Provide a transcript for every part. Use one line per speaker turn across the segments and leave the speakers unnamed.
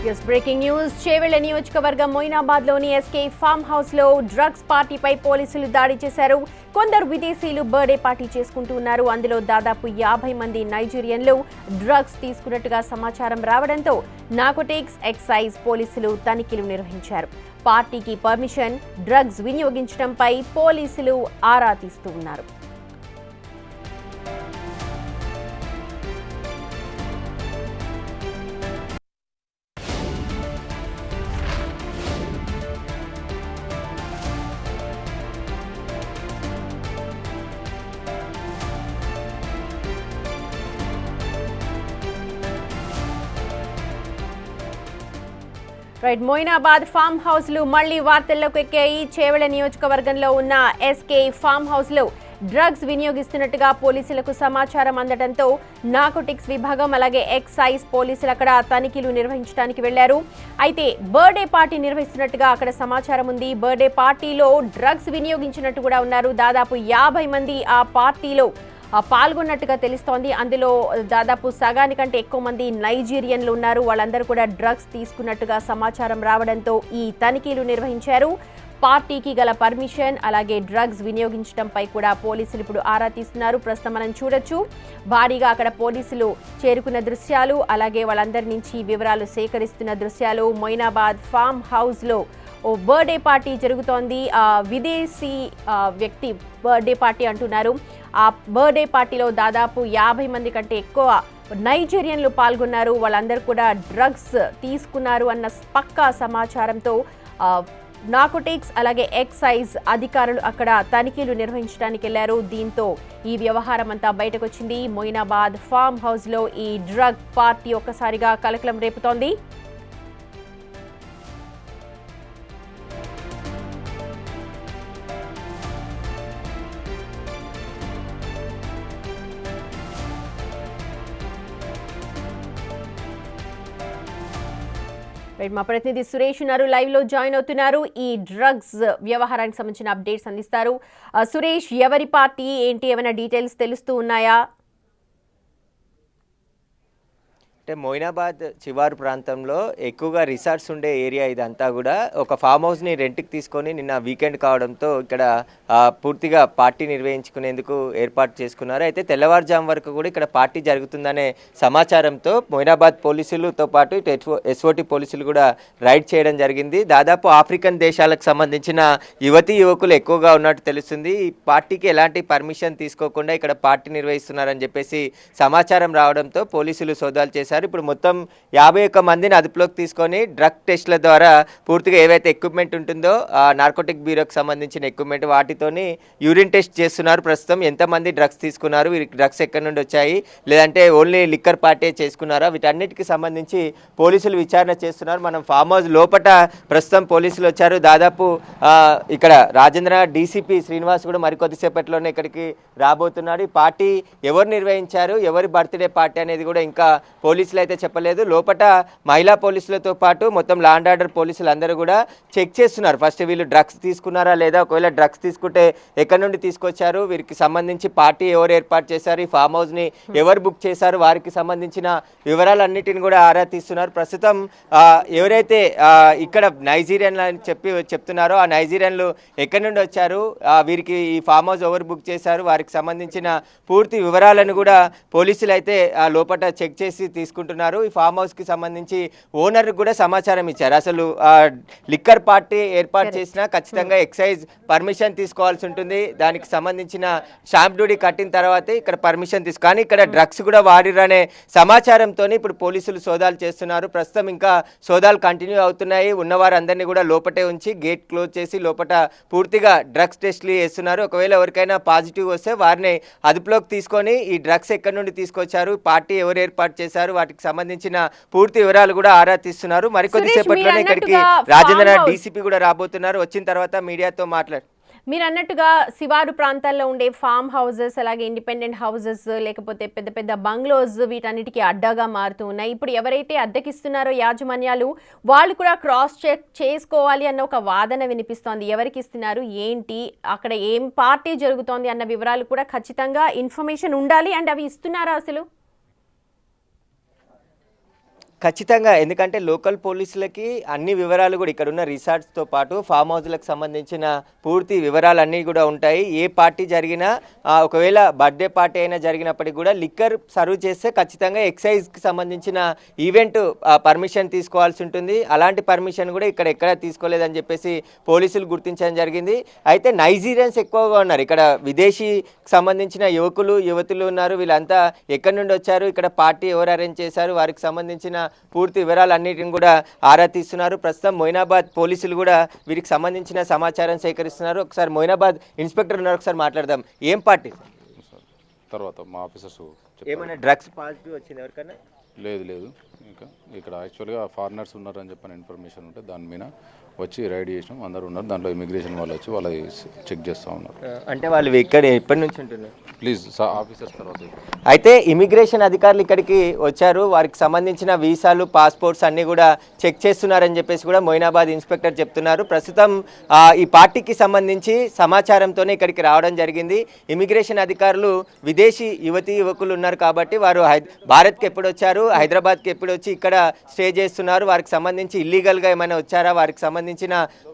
Breaking news Chevella నియోజకవర్గం మొయినాబాద్లోని SK form హౌస్లో drugs పార్టీపై పోలీసులు దాడి చేశారు. కొందరు విదేశీయులు బర్త్డే పార్టీ చేసుకుంటూ ఉన్నారు. అందులో దాదాపు 50 మంది నైజీరియన్లు డ్రగ్స్ తీసుకున్నట్టుగా సమాచారం రావడంతో నార్కోటిక్స్ ఎక్సైజ్ పోలీసులు తనిఖీలు నిర్వహించారు. పార్టీకి పర్మిషన్, డ్రగ్స్ వినియోగించడంపై పోలీసులు ఆరా తీస్తూ ఉన్నారు. మొయినాబాద్ ఫామ్ హౌస్ లు మళ్లీ వార్తల్లోకి ఎక్కాయి. చేవెళ్ల నియోజకవర్గంలో ఉన్న ఎస్కే ఫామ్ హౌస్ లో డ్రగ్స్ వినియోగిస్తున్నట్టుగా పోలీసులకు సమాచారం అందడంతో నార్కోటిక్స్ విభాగం అలాగే ఎక్సైజ్ పోలీసులు అక్కడ తనిఖీలు నిర్వహించడానికి వెళ్లారు. అయితే బర్త్డే పార్టీ నిర్వహిస్తున్నట్టుగా అక్కడ సమాచారం ఉంది. బర్త్డే పార్టీలో డ్రగ్స్ వినియోగించినట్టు కూడా ఉన్నారు. దాదాపు 50 మంది ఆ పార్టీలో పాల్గొన్నట్టుగా తెలుస్తోంది. అందులో దాదాపు సగానికంటే ఎక్కువ మంది నైజీరియన్లు ఉన్నారు. వాళ్ళందరూ కూడా డ్రగ్స్ తీసుకున్నట్టుగా సమాచారం రావడంతో ఈ తనిఖీలు నిర్వహించారు. పార్టీకి గల పర్మిషన్ అలాగే డ్రగ్స్ వినియోగించడంపై కూడా పోలీసులు ఇప్పుడు ఆరా తీస్తున్నారు. ప్రస్తుతం మనం చూడొచ్చు భారీగా అక్కడ పోలీసులు చేరుకున్న దృశ్యాలు, అలాగే వాళ్ళందరి నుంచి వివరాలు సేకరిస్తున్న దృశ్యాలు. మొయినాబాద్ ఫామ్ హౌస్ లో ఓ బర్త్డే పార్టీ జరుగుతోంది. విదేశీ వ్యక్తి బర్త్డే పార్టీ అంటున్నారు. ఆ బర్త్డే పార్టీలో దాదాపు 50 మంది కంటే ఎక్కువ నైజీరియన్లు పాల్గొన్నారు. వాళ్ళందరూ కూడా డ్రగ్స్ తీసుకున్నారు అన్న పక్కా సమాచారంతో నార్కోటిక్స్ అలాగే ఎక్సైజ్ అధికారులు అక్కడ తనిఖీలు నిర్వహించడానికి వెళ్లారు. దీంతో ఈ వ్యవహారం అంతా బయటకు వచ్చింది. మొయినాబాద్ ఫామ్ హౌస్ లో ఈ డ్రగ్ పార్టీ ఒక్కసారిగా కలకలం రేపుతోంది. మా ప్రతినిధి సురేష్ ఉన్నారు, లైవ్ లో జాయిన్ అవుతున్నారు. ఈ డ్రగ్స్ వ్యవహారానికి సంబంధించిన అప్డేట్స్ అందిస్తారు. సురేష్, ఎవరి పార్టీ ఏంటి, ఏమైనా డీటెయిల్స్ తెలుస్తూ ఉన్నాయా?
అంటే మొయినాబాద్ చివారు ప్రాంతంలో ఎక్కువగా రిసార్ట్స్ ఉండే ఏరియా ఇదంతా కూడా. ఒక ఫామ్ హౌస్ని రెంట్కి తీసుకొని నిన్న వీకెండ్ కావడంతో ఇక్కడ పూర్తిగా పార్టీ నిర్వహించుకునేందుకు ఏర్పాటు చేసుకున్నారు. అయితే తెల్లవారుజాము వరకు కూడా ఇక్కడ పార్టీ జరుగుతుందనే సమాచారంతో మొయినాబాద్ పోలీసులతో పాటు ఇటు ఎస్ఓటీ పోలీసులు కూడా రైడ్ చేయడం జరిగింది. దాదాపు ఆఫ్రికన్ దేశాలకు సంబంధించిన యువతీ యువకులు ఎక్కువగా ఉన్నట్టు తెలుస్తుంది. ఈ పార్టీకి ఎలాంటి పర్మిషన్ తీసుకోకుండా ఇక్కడ పార్టీ నిర్వహిస్తున్నారని చెప్పేసి సమాచారం రావడంతో పోలీసులు సోదాలు చేశారు. ఇప్పుడు మొత్తం 51 మందిని అదుపులోకి తీసుకొని డ్రగ్ టెస్ట్ల ద్వారా పూర్తిగా ఏవైతే ఎక్విప్మెంట్ ఉంటుందో నార్కోటిక్ బ్యూరోకి సంబంధించిన ఎక్విప్మెంట్ వాటితోని యూరిన్ టెస్ట్ చేస్తున్నారు. ప్రస్తుతం ఎంతమంది డ్రగ్స్ తీసుకున్నారు, వీరికి డ్రగ్స్ ఎక్కడి నుండి వచ్చాయి, లేదంటే ఓన్లీ లిక్కర్ పార్టీ చేసుకున్నారా, వీటన్నిటికి సంబంధించి పోలీసులు విచారణ చేస్తున్నారు. మనం ఫామ్ హౌస్ లోపట ప్రస్తుతం పోలీసులు వచ్చారు. దాదాపు ఇక్కడ రాజేంద్ర డీసీపీ శ్రీనివాస్ కూడా మరికొద్దిసేపట్లోనే ఇక్కడికి రాబోతున్నాడు. ఈ పార్టీ ఎవరు నిర్వహించారు, ఎవరి బర్త్డే పార్టీ అనేది కూడా ఇంకా పోలీసులు అయితే చెప్పలేదు. లోపట మహిళా పోలీసులతో పాటు మొత్తం లా అండ్ ఆర్డర్ పోలీసులు అందరూ కూడా చెక్ చేస్తున్నారు. ఫస్ట్ వీళ్ళు డ్రగ్స్ తీసుకున్నారా లేదా, ఒకవేళ డ్రగ్స్ తీసుకుంటే ఎక్కడి నుండి తీసుకొచ్చారు, వీరికి సంబంధించి పార్టీ ఎవరు ఏర్పాటు చేశారు, ఈ ఫామ్ హౌస్ని ఎవరు బుక్ చేశారు, వారికి సంబంధించిన వివరాలన్నిటిని కూడా ఆరా తీస్తున్నారు. ప్రస్తుతం ఎవరైతే ఇక్కడ నైజీరియన్లు అని చెప్తున్నారో ఆ నైజీరియన్లు ఎక్కడి నుండి వచ్చారు, వీరికి ఈ ఫామ్ హౌస్ ఎవరు బుక్ చేశారు, వారికి సంబంధించిన పూర్తి వివరాలను కూడా పోలీసులు అయితే లోపల చెక్ చేసి తీసుకుంటున్నారు. ఈ ఫామ్ హౌస్ కి సంబంధించి ఓనర్ కూడా సమాచారం ఇచ్చారు. అసలు లిక్కర్ పార్టీ ఏర్పాటు చేసినా ఖచ్చితంగా ఎక్సైజ్ పర్మిషన్ తీసుకోవాల్సి ఉంటుంది. దానికి సంబంధించిన స్టాంప్ డ్యూటీ కట్టిన తర్వాతే ఇక్కడ పర్మిషన్ కానీ ఇక్కడ డ్రగ్స్ కూడా వాడిరనే సమాచారంతో ఇప్పుడు పోలీసులు సోదాలు చేస్తున్నారు. ప్రస్తుతం ఇంకా సోదాలు కంటిన్యూ అవుతున్నాయి. ఉన్నవారందరినీ కూడా లోపటే ఉంచి గేట్ క్లోజ్ చేసి లోపల పూర్తిగా డ్రగ్స్ టెస్ట్లు చేస్తున్నారు. ఒకవేళ ఎవరికైనా పాజిటివ్ వస్తే వారిని అదుపులోకి తీసుకొని ఈ డ్రగ్స్ ఎక్కడి నుండి తీసుకొచ్చారు, పార్టీ ఎవరు ఏర్పాటు చేశారు, వాటికి సంబంధించిన పూర్తి వివరాలు కూడా ఆరా తీస్తున్నారు. మరికొద్దిసేపట్లోనే ఇక్కడికి రాజేంద్ర డీసీపీ కూడా రాబోతున్నారు. వచ్చిన తర్వాత మీడియాతో మాట్లాడు.
మీరు అన్నట్టుగా శివారు ప్రాంతాల్లో ఉండే ఫామ్ హౌసెస్ అలాగే ఇండిపెండెంట్ హౌసెస్ లేకపోతే పెద్ద పెద్ద బంగ్లోస్ వీటన్నిటికీ అడ్డాగా మారుతూ ఉన్నాయి. ఇప్పుడు ఎవరైతే అద్దెకిస్తున్నారో యాజమాన్యాలు వాళ్ళు కూడా క్రాస్ చెక్ చేసుకోవాలి అన్న ఒక వాదన వినిపిస్తోంది. ఎవరికి ఇస్తున్నారు, ఏంటి, అక్కడ ఏం పార్టీ జరుగుతోంది అన్న వివరాలు కూడా ఖచ్చితంగా ఇన్ఫర్మేషన్ ఉండాలి. అండ్ అవి ఇస్తున్నారా అసలు?
ఖచ్చితంగా, ఎందుకంటే లోకల్ పోలీసులకి అన్ని వివరాలు కూడా ఇక్కడ ఉన్న రిసార్ట్స్తో పాటు ఫామ్ హౌస్లకు సంబంధించిన పూర్తి వివరాలన్నీ కూడా ఉంటాయి. ఏ పార్టీ జరిగినా ఒకవేళ బర్త్డే పార్టీ అయినా జరిగినప్పటికీ కూడా లిక్కర్ సర్వ్ చేస్తే ఖచ్చితంగా ఎక్సైజ్కి సంబంధించిన ఈవెంట్ పర్మిషన్ తీసుకోవాల్సి ఉంటుంది. అలాంటి పర్మిషన్ కూడా ఇక్కడ ఎక్కడా తీసుకోలేదని చెప్పేసి పోలీసులు గుర్తించడం జరిగింది. అయితే నైజీరియన్స్ ఎక్కువగా ఉన్నారు ఇక్కడ, విదేశీకి సంబంధించిన యువకులు యువతులు ఉన్నారు. వీళ్ళంతా ఎక్కడి నుండి వచ్చారు, ఇక్కడ పార్టీ ఎవరు అరేంజ్ చేశారు, వారికి సంబంధించిన పూర్తి వివరాలన్నిటిని కూడా ఆరా తీస్తున్నారు. ప్రస్తుతం మొయినాబాద్ పోలీసులు కూడా వీరికి సంబంధించిన సమాచారం సేకరిస్తున్నారు. ఒకసారి మొయినాబాద్ ఇన్స్పెక్టర్ ఉన్నారు, ఒకసారి మాట్లాడదాం. ఏం పార్టీ
తర్వాత మా ఆఫీసర్స్
ఏమైనా డ్రగ్స్ పాజిటివ్ వచ్చింది ఎవరికైనా?
లేదు ఇంకా ఇక్కడ యాక్చువల్గా ఫారినర్స్ ఉన్నారని చెప్పిన ఇన్ఫర్మేషన్ ఉంటే దాని మీద వచ్చి రైడ్ చేసినాం. అందరూ ఉన్నారు, దాంట్లో ఇమిగ్రేషన్ వాళ్ళు వచ్చి వాళ్ళ చెక్ చేస్తూ ఉన్నారు.
అంటే వాళ్ళు ఇక్కడ ఎప్పటి నుంచి ఉంటున్నారు?
ప్లీజ్ ఆఫీసర్స్ తర్వాత.
అయితే ఇమిగ్రేషన్ అధికారులు ఇక్కడికి వచ్చారు, వారికి సంబంధించిన వీసాలు పాస్పోర్ట్స్ అన్నీ కూడా చెక్ చేస్తున్నారని చెప్పేసి కూడా మొయినాబాద్ ఇన్స్పెక్టర్ చెప్తున్నారు. ప్రస్తుతం ఈ పార్టీకి సంబంధించి సమాచారంతోనే ఇక్కడికి రావడం జరిగింది. ఇమిగ్రేషన్ అధికారులు విదేశీ యువతీ యువకులు ఉన్నారు కాబట్టి వారు భారత్కి ఎప్పుడు వచ్చారు, హైదరాబాద్కి ఎప్పుడు వచ్చి ఇక్కడ స్టే చేస్తున్నారు, వారికి సంబంధించి ఇల్లీగల్గా ఏమైనా వచ్చారా, వారికి సంబంధించిన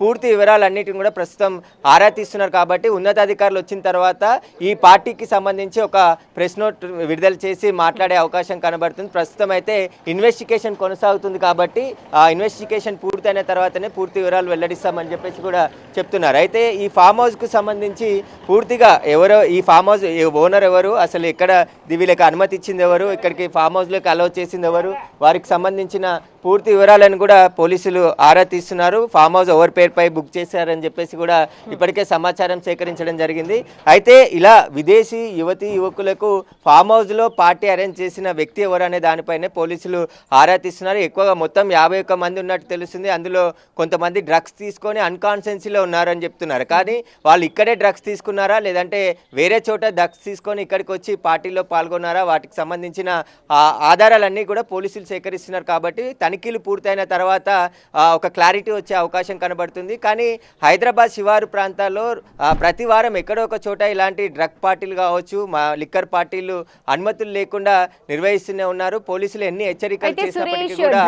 పూర్తి వివరాలన్నిటిని కూడా ప్రస్తుతం ఆరా తీస్తున్నారు. కాబట్టి ఉన్నతాధికారులు వచ్చిన తర్వాత ఈ పార్టీకి సంబంధించి ఒక ప్రెస్ నోట్ విడుదల చేసి మాట్లాడే అవకాశం కనబడుతుంది. ప్రస్తుతం అయితే ఇన్వెస్టిగేషన్ కొనసాగుతుంది కాబట్టి ఆ ఇన్వెస్టిగేషన్ పూర్తయిన తర్వాతనే పూర్తి వివరాలు వెల్లడిస్తామని చెప్పేసి కూడా చెప్తున్నారు. అయితే ఈ ఫామ్ హౌస్కి సంబంధించి పూర్తిగా ఎవరో, ఈ ఫామ్ హౌస్ ఓనర్ ఎవరు, అసలు ఎక్కడ వీళ్ళకి అనుమతి ఇచ్చింది ఎవరు, ఇక్కడికి ఫామ్ హౌస్లోకి అలౌ చేసింది ఎవరు, వారికి సంబంధించిన పూర్తి వివరాలను కూడా పోలీసులు ఆరా తీస్తున్నారు. ఫామ్ హౌస్ ఎవరి పేరుపై బుక్ చేశారని చెప్పేసి కూడా ఇప్పటికే సమాచారం సేకరించడం జరిగింది. అయితే ఇలా విదేశీ యువతీ యువకులకు ఫామ్ హౌస్లో పార్టీ అరేంజ్ చేసిన వ్యక్తి ఎవరు అనే దానిపైనే పోలీసులు ఆరా తీస్తున్నారు. ఎక్కువగా మొత్తం 51 మంది ఉన్నట్టు తెలుస్తుంది. అందులో కొంతమంది డ్రగ్స్ తీసుకొని అన్కాన్షియన్సీలో ఉన్నారని చెప్తున్నారు. కానీ వాళ్ళు ఇక్కడే డ్రగ్స్ తీసుకున్నారా, లేదంటే వేరే చోట డ్రగ్స్ తీసుకొని ఇక్కడికి వచ్చి పార్టీలో పాల్గొన్నారా, వాటికి సంబంధించిన ఆధారాలన్నీ కూడా పోలీసులు సేకరిస్తున్నారు. కాబట్టి తనిఖీలు పూర్తయిన తర్వాత ఒక క్లారిటీ వచ్చే అవకాశం కనబడుతుంది. కానీ హైదరాబాద్ శివారు ప్రాంతాల్లో ప్రతి వారం ఎక్కడో ఒక చోట ఇలాంటి డ్రగ్ పార్టీలు కావచ్చు, లిక్కర్ పార్టీలు అనుమతులు లేకుండా నిర్వహిస్తూనే ఉన్నారు. పోలీసులు ఎన్ని హెచ్చరికలు చేసినప్పటికీ కూడా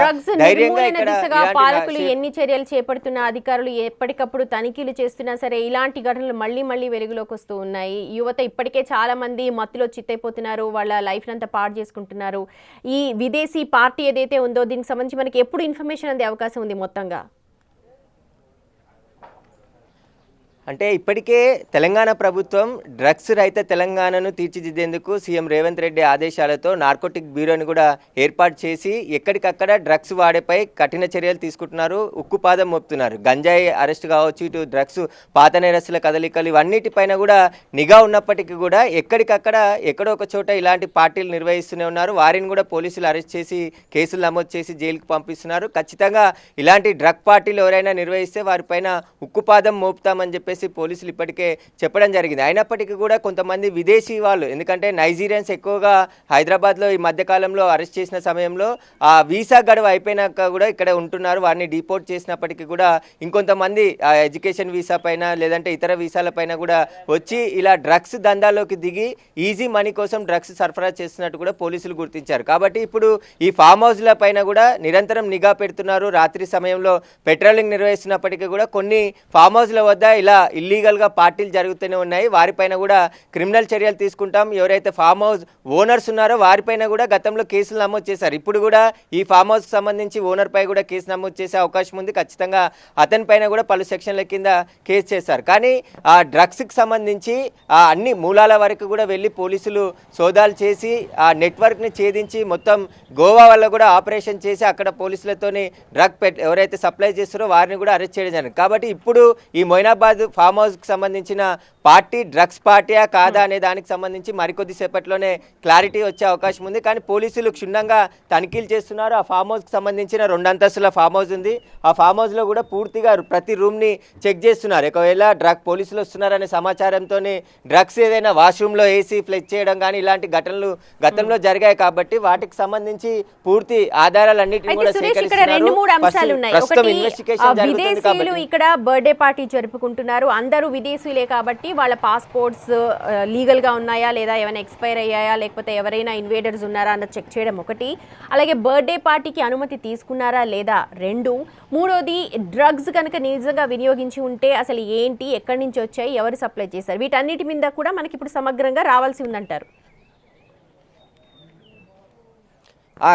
ధైర్యంగా ఇక్కడ
పాలకులు ఎన్ని చర్యలు చేపడుతున్న అధికారులు ఎప్పటికప్పుడు తనిఖీలు చేస్తున్నా సరే ఇలాంటి ఘటనలు మళ్ళీ వెలుగులోకి వస్తూ ఉన్నాయి. యువత ఇప్పటికే చాలా మంది మత్తులో చిత్తైపోతున్నారు, వాళ్ళ లైఫ్ అంతా పాడు చేసుకుంటున్నారు. ఈ విదేశీ పార్టీ ఏదైతే ఉందో దీనికి సంబంధించి మనకి ఎప్పుడు ఇన్ఫర్మేషన్ అందే అవకాశం ఉంది మొత్తంగా?
అంటే ఇప్పటికే తెలంగాణ ప్రభుత్వం డ్రగ్స్ రహిత తెలంగాణను తీర్చిదిద్దేందుకు సీఎం రేవంత్ రెడ్డి ఆదేశాలతో నార్కోటిక్ బ్యూరోని కూడా ఏర్పాటు చేసి ఎక్కడికక్కడ డ్రగ్స్ వాడేపై కఠిన చర్యలు తీసుకుంటున్నారు, ఉక్కుపాదం మోపుతున్నారు. గంజాయి అరెస్ట్ కావచ్చు, ఇటు డ్రగ్స్ పాత నేరస్తుల కదలికలు, ఇవన్నిటిపైన కూడా నిఘా ఉన్నప్పటికీ కూడా ఎక్కడికక్కడ ఎక్కడో ఒక చోట ఇలాంటి పార్టీలు నిర్వహిస్తూనే ఉన్నారు. వారిని కూడా పోలీసులు అరెస్ట్ చేసి కేసులు నమోదు చేసి జైలుకు పంపిస్తున్నారు. ఖచ్చితంగా ఇలాంటి డ్రగ్ పార్టీలు ఎవరైనా నిర్వహిస్తే వారిపైన ఉక్కుపాదం మోపుతామని చెప్పేసి పోలీసులు ఇప్పటికే చెప్పడం జరిగింది. అయినప్పటికీ కూడా కొంతమంది విదేశీ వాళ్ళు, ఎందుకంటే నైజీరియన్స్ ఎక్కువగా హైదరాబాద్లో ఈ మధ్యకాలంలో అరెస్ట్ చేసిన సమయంలో ఆ వీసా గడువు అయిపోయినాక కూడా ఇక్కడ ఉంటున్నారు. వారిని డిపోర్ట్ చేసినప్పటికీ కూడా ఇంకొంతమంది ఎడ్యుకేషన్ వీసా పైన లేదంటే ఇతర వీసాల పైన కూడా వచ్చి ఇలా డ్రగ్స్ దందాలోకి దిగి ఈజీ మనీ కోసం డ్రగ్స్ సరఫరా చేస్తున్నట్టు కూడా పోలీసులు గుర్తించారు. కాబట్టి ఇప్పుడు ఈ ఫామ్ హౌస్ల పైన కూడా నిరంతరం నిఘా పెడుతున్నారు. రాత్రి సమయంలో పెట్రోలింగ్ నిర్వహిస్తున్నప్పటికీ కూడా కొన్ని ఫామ్ హౌస్ల వద్ద ఇలా ఇల్లీగల్గా పార్టీలు జరుగుతూనే ఉన్నాయి. వారిపైన కూడా క్రిమినల్ చర్యలు తీసుకుంటాం. ఎవరైతే ఫామ్ హౌస్ ఓనర్స్ ఉన్నారో వారిపైన కూడా గతంలో కేసులు నమోదు చేశారు. ఇప్పుడు కూడా ఈ ఫామ్ హౌస్కి సంబంధించి ఓనర్ పై కూడా కేసు నమోదు చేసే అవకాశం ఉంది. ఖచ్చితంగా అతని పైన కూడా పలు సెక్షన్ల కింద కేసు చేశారు. కానీ ఆ డ్రగ్స్కి సంబంధించి అన్ని మూలాల వరకు కూడా వెళ్ళి పోలీసులు సోదాలు చేసి ఆ నెట్వర్క్ని ఛేదించి మొత్తం గోవా వల్ల కూడా ఆపరేషన్ చేసి అక్కడ పోలీసులతోని ఎవరైతే సప్లై చేస్తారో వారిని కూడా అరెస్ట్ చేయడం జరిగింది. కాబట్టి ఇప్పుడు ఈ మొయినాబాద్ ఫామ్ హౌస్కి సంబంధించిన పార్టీ డ్రగ్స్ పార్టీయా కాదా అనే దానికి సంబంధించి మరికొద్ది సేపట్లోనే క్లారిటీ వచ్చే అవకాశం ఉంది. కానీ పోలీసులు క్షుణ్ణంగా తనిఖీలు చేస్తున్నారు. ఆ ఫామ్ హౌస్కి సంబంధించిన 2 అంతస్తుల ఫామ్ హౌస్ ఉంది. ఆ ఫామ్ హౌస్లో కూడా పూర్తిగా ప్రతి రూమ్ని చెక్ చేస్తున్నారు. ఒకవేళ పోలీసులు వస్తున్నారనే సమాచారంతోనే డ్రగ్స్ ఏదైనా వాష్రూమ్లో వేసి ఫ్లెచ్ చేయడం కానీ ఇలాంటి ఘటనలు గతంలో జరిగాయి. కాబట్టి వాటికి సంబంధించి పూర్తి ఆధారాలన్నింటినీ కూడా సేకరిస్తున్నారు.
ఇక్కడ బర్త్డే పార్టీ జరుపుకుంటున్నారు, చేస్తున్నారు. అందరూ విదేశీయులే కాబట్టి వాళ్ళ పాస్పోర్ట్స్ లీగల్గా ఉన్నాయా లేదా, ఏమైనా ఎక్స్పైర్ అయ్యాయా, లేకపోతే ఎవరైనా ఇన్వేడర్స్ ఉన్నారా అన్న చెక్ చేయడం ఒకటి. అలాగే బర్త్డే పార్టీకి అనుమతి తీసుకున్నారా లేదా రెండు. మూడోది డ్రగ్స్ కనుక నిజంగా వినియోగించి ఉంటే అసలు ఏంటి, ఎక్కడి నుంచి వచ్చాయి, ఎవరు సప్లై చేశారు, వీటన్నిటి మీద కూడా మనకి ఇప్పుడు సమగ్రంగా రావాల్సి ఉందంటారు.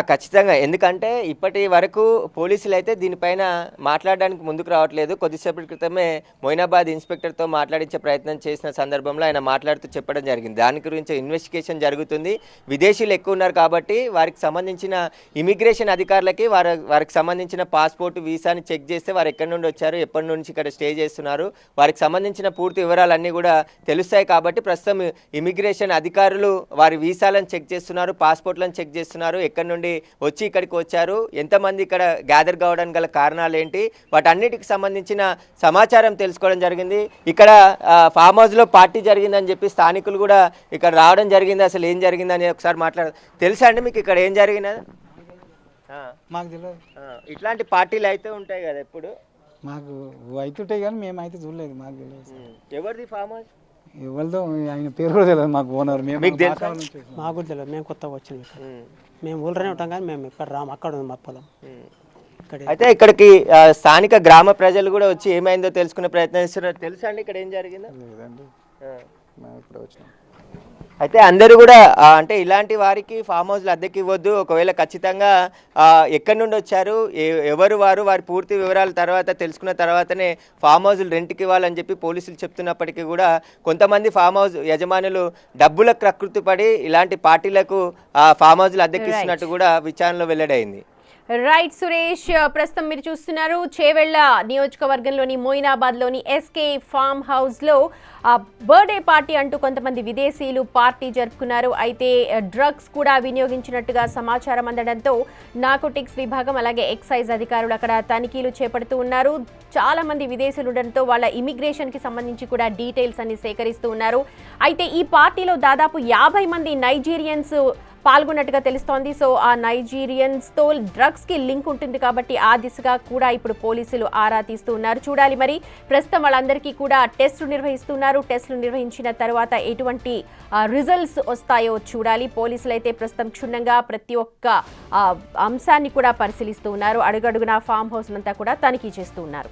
ఖచ్చితంగా. ఎందుకంటే ఇప్పటి వరకు పోలీసులు అయితే దీనిపైన మాట్లాడడానికి ముందుకు రావట్లేదు. కొద్దిసేపటి క్రితమే మొయినాబాద్ ఇన్స్పెక్టర్తో మాట్లాడించే ప్రయత్నం చేసిన సందర్భంలో ఆయన మాట్లాడుతూ చెప్పడం జరిగింది. దాని గురించి ఇన్వెస్టిగేషన్ జరుగుతుంది. విదేశీయులు ఎక్కువ ఉన్నారు కాబట్టి వారికి సంబంధించిన ఇమిగ్రేషన్ అధికారులకి వారికి సంబంధించిన పాస్పోర్ట్ వీసాని చెక్ చేస్తే వారు ఎక్కడి నుండి వచ్చారు, ఎప్పటి నుంచి ఇక్కడ స్టే చేస్తున్నారు, వారికి సంబంధించిన పూర్తి వివరాలన్నీ కూడా తెలుస్తాయి. కాబట్టి ప్రస్తుతం ఇమిగ్రేషన్ అధికారులు వారి వీసాలను చెక్ చేస్తున్నారు, పాస్పోర్ట్లను చెక్ చేస్తున్నారు, ఎక్కడి నుండి వచ్చి ఇక్కడికి వచ్చారు, ఎంతమంది ఇక్కడ గ్యాదర్ కావడానికి గల కారణాలు ఏంటి, వాటన్నిటికి సంబంధించిన సమాచారం తెలుసుకోవడం జరిగింది. ఇక్కడ ఫామ్ హౌస్లో పార్టీ జరిగిందని చెప్పి స్థానికులు కూడా ఇక్కడ రావడం జరిగింది. అసలు ఏం జరిగిందని ఒకసారి తెలుసా అండి మీకు ఇక్కడ ఏం జరిగింది?
మాకు తెలియదు.
ఇట్లాంటి పార్టీలు అయితే ఉంటాయి కదా ఎప్పుడు?
మాకు అవుతుంటాయి కానీ మేమైతే చూడలేదు. మాకు తెలియదు.
ఎవరిది ఫామ్ హౌస్?
ఎవరిదో ఆయన పేరు కూడా తెలియదు మాకు. ఓనర్
మీకు తెలుసా?
మాకు కూడా తెలియదు. మేము కొత్తగా వచ్చినాం ఇక్కడ. మేము ఊళ్ళోనే ఉంటాం కానీ మేము ఇక్కడ రాము. అక్కడ ఉంది మా పొలం.
అయితే ఇక్కడికి స్థానిక గ్రామ ప్రజలు కూడా వచ్చి ఏమైందో తెలుసుకునే ప్రయత్నం చేస్తున్నారు. తెలుసా అండి ఇక్కడ ఏం జరిగిందో? అయితే అందరూ కూడా అంటే ఇలాంటి వారికి ఫామ్ హౌస్లు అద్దెకి ఇవ్వద్దు, ఒకవేళ ఖచ్చితంగా ఎక్కడి నుండి వచ్చారు, ఎవరు వారి పూర్తి వివరాల తర్వాత తెలుసుకున్న తర్వాతనే ఫామ్ హౌస్లు రెంట్కి ఇవ్వాలని చెప్పి పోలీసులు చెప్తున్నప్పటికీ కూడా కొంతమంది ఫామ్ హౌస్ యజమానులు డబ్బులకు ప్రకృతి పడి ఇలాంటి పార్టీలకు ఫామ్ హౌస్లు అద్దెకిస్తున్నట్టు కూడా విచారణలో వెల్లడైంది.
రైట్ సురేష్, ప్రస్తుతం మీరు చూస్తున్నారు చేవెళ్ల నియోజకవర్గంలోని మోయినాబాద్లోని ఎస్కే ఫామ్ హౌస్లో బర్త్డే పార్టీ అంటూ కొంతమంది విదేశీయులు పార్టీ జరుపుకున్నారు. అయితే డ్రగ్స్ కూడా వినియోగించినట్టుగా సమాచారం అందడంతో నార్కోటిక్స్ విభాగం అలాగే ఎక్సైజ్ అధికారులు అక్కడ తనిఖీలు చేపడుతూ ఉన్నారు. చాలా మంది విదేశీయులు ఉండడంతో వాళ్ళ ఇమిగ్రేషన్కి సంబంధించి కూడా డీటెయిల్స్ అన్ని సేకరిస్తూ ఉన్నారు. అయితే ఈ పార్టీలో దాదాపు 50 మంది నైజీరియన్స్ పాల్గొన్నట్టుగా తెలుస్తోంది. సో ఆ నైజీరియన్స్తో డ్రగ్స్కి లింక్ ఉంటుంది కాబట్టి ఆ దిశగా కూడా ఇప్పుడు పోలీసులు ఆరా తీస్తూ ఉన్నారు. చూడాలి మరి ప్రస్తుతం వాళ్ళందరికీ కూడా టెస్టులు నిర్వహిస్తున్నారు. టెస్టులు నిర్వహించిన తర్వాత ఎటువంటి రిజల్ట్స్ వస్తాయో చూడాలి. పోలీసులు అయితే ప్రస్తుతం క్షుణ్ణంగా ప్రతి ఒక్క అంశాన్ని కూడా పరిశీలిస్తూ ఉన్నారు. అడుగడుగునా ఫామ్ హౌస్ అంతా కూడా తనిఖీ చేస్తూ ఉన్నారు.